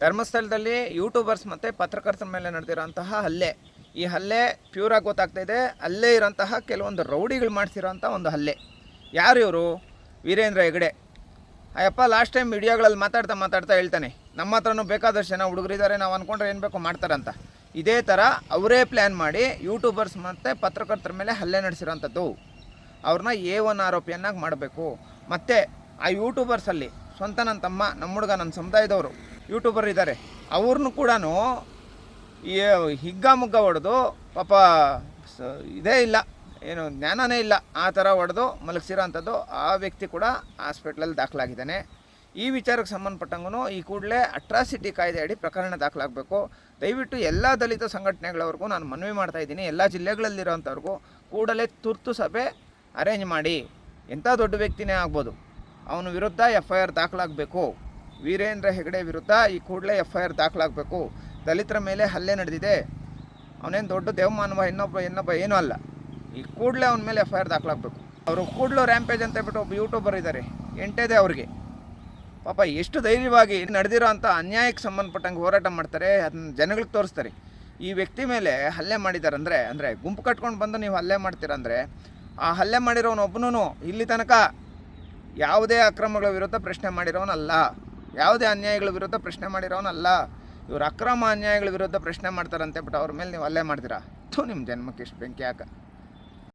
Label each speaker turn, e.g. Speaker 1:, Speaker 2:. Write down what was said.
Speaker 1: ಧರ್ಮಸ್ಥಳದಲ್ಲಿ ಯೂಟ್ಯೂಬರ್ಸ್ ಮತ್ತು ಪತ್ರಕರ್ತರ ಮೇಲೆ ನಡೆದಿರೋಂತಹ ಹಲ್ಲೆ. ಈ ಹಲ್ಲೆ ಪ್ಯೂರಾಗಿ ಗೊತ್ತಾಗ್ತಾ ಇದೆ. ಅಲ್ಲೇ ಇರೋಂತಹ ಕೆಲವೊಂದು ರೌಡಿಗಳು ಮಾಡಿಸಿರೋಂಥ ಒಂದು ಹಲ್ಲೆ. ಯಾರು ಇವರು? ವೀರೇಂದ್ರ ಹೆಗಡೆ. ಅಯ್ಯಪ್ಪ ಲಾಸ್ಟ್ ಟೈಮ್ ಮೀಡಿಯಾಗಳಲ್ಲಿ ಮಾತಾಡ್ತಾ ಹೇಳ್ತಾನೆ, ನಮ್ಮ ಹತ್ರನೂ ಬೇಕಾದಷ್ಟು ಜನ ಹುಡುಗರಿದ್ದಾರೆ, ನಾವು ಅಂದ್ಕೊಂಡ್ರೆ ಏನು ಬೇಕೋ ಮಾಡ್ತಾರಂತ. ಇದೇ ಥರ ಅವರೇ ಪ್ಲ್ಯಾನ್ ಮಾಡಿ ಯೂಟ್ಯೂಬರ್ಸ್ ಮತ್ತು ಪತ್ರಕರ್ತರ ಮೇಲೆ ಹಲ್ಲೆ ನಡೆಸಿರೋಂಥದ್ದು. ಅವ್ರನ್ನ A1 ಆರೋಪಿಯನ್ನಾಗಿ ಮಾಡಬೇಕು. ಮತ್ತು ಆ ಯೂಟ್ಯೂಬರ್ಸಲ್ಲಿ ಸ್ವಂತ ನನ್ನ ತಮ್ಮ, ನಮ್ಮ ಹುಡುಗ, ನನ್ನ ಸಮುದಾಯದವರು ಯೂಟ್ಯೂಬರ್ ಇದ್ದಾರೆ, ಅವ್ರನ್ನೂ ಕೂಡ ಹಿಗ್ಗಾಮುಗ್ಗ ಹೊಡೆದು ಪಾಪ ಇದೇ ಇಲ್ಲ, ಏನು ಜ್ಞಾನನೇ ಇಲ್ಲ, ಆ ಥರ ಹೊಡೆದು ಮಲಗಿಸಿರೋ ಅಂಥದ್ದು. ಆ ವ್ಯಕ್ತಿ ಕೂಡ ಹಾಸ್ಪಿಟ್ಲಲ್ಲಿ ದಾಖಲಾಗಿದ್ದಾನೆ. ಈ ವಿಚಾರಕ್ಕೆ ಸಂಬಂಧಪಟ್ಟಂಗೂ ಈ ಕೂಡಲೇ ಅಟ್ರಾಸಿಟಿ ಕಾಯ್ದೆ ಅಡಿ ಪ್ರಕರಣ ದಾಖಲಾಗಬೇಕು. ದಯವಿಟ್ಟು ಎಲ್ಲ ದಲಿತ ಸಂಘಟನೆಗಳವ್ರಿಗೂ ನಾನು ಮನವಿ ಮಾಡ್ತಾಯಿದ್ದೀನಿ, ಎಲ್ಲ ಜಿಲ್ಲೆಗಳಲ್ಲಿರೋಂಥವ್ರಿಗೂ ಕೂಡಲೇ ತುರ್ತು ಸಭೆ ಅರೇಂಜ್ ಮಾಡಿ. ಎಂಥ ದೊಡ್ಡ ವ್ಯಕ್ತಿನೇ ಆಗ್ಬೋದು, ಅವನ ವಿರುದ್ಧ FIR ದಾಖಲಾಗಬೇಕು. ವೀರೇಂದ್ರ ಹೆಗಡೆ ವಿರುದ್ಧ ಈ ಕೂಡಲೇ FIR ದಾಖಲಾಗಬೇಕು. ದಲಿತರ ಮೇಲೆ ಹಲ್ಲೆ ನಡೆದಿದೆ, ಅವನೇನು ದೊಡ್ಡ ದೇವಮಾನವ ಇನ್ನೊಬ್ಬ ಏನೂ ಅಲ್ಲ. ಈ ಕೂಡಲೇ ಅವನ ಮೇಲೆ FIR ದಾಖಲಾಗಬೇಕು. ಅವರು ಕೂಡಲೂ ರ್ಯಾಂಪೇಜ್ ಅಂತ ಹೇಳ್ಬಿಟ್ಟು ಒಬ್ಬ ಯೂಟ್ಯೂಬರ್ ಇದ್ದಾರೆ, ಎಂಟೇದೆ ಅವ್ರಿಗೆ. ಪಾಪ ಎಷ್ಟು ಧೈರ್ಯವಾಗಿ ನಡೆದಿರೋ ಅಂಥ ಅನ್ಯಾಯಕ್ಕೆ ಸಂಬಂಧಪಟ್ಟಂಗೆ ಹೋರಾಟ ಮಾಡ್ತಾರೆ, ಅದನ್ನ ಜನಗಳಿಗೆ ತೋರಿಸ್ತಾರೆ. ಈ ವ್ಯಕ್ತಿ ಮೇಲೆ ಹಲ್ಲೆ ಮಾಡಿದಾರಂದರೆ, ಅಂದರೆ ಗುಂಪು ಕಟ್ಕೊಂಡು ಬಂದು ನೀವು ಹಲ್ಲೆ ಮಾಡ್ತೀರಂದರೆ, ಆ ಹಲ್ಲೆ ಮಾಡಿರೋನೊಬ್ಬನೂ ಇಲ್ಲಿ ತನಕ ಯಾವುದೇ ಅಕ್ರಮಗಳ ವಿರುದ್ಧ ಪ್ರಶ್ನೆ ಮಾಡಿರೋನಲ್ಲ, ಯಾವುದೇ ಅನ್ಯಾಯಗಳ ವಿರುದ್ಧ ಪ್ರಶ್ನೆ ಮಾಡಿರೋನಲ್ಲ. ಇವರು ಅಕ್ರಮ ಅನ್ಯಾಯಗಳ ವಿರುದ್ಧ ಪ್ರಶ್ನೆ ಮಾಡ್ತಾರಂತೆ ಬಿಟ್ಟು ಅವ್ರ ಮೇಲೆ ನೀವು ಹಲ್ಲೆ ಮಾಡ್ತೀರಾ? ನಿಮ್ಮ ಜನ್ಮಕ್ಕೆ ಇಷ್ಟು ಬೆಂಕಿ ಹಾಕ.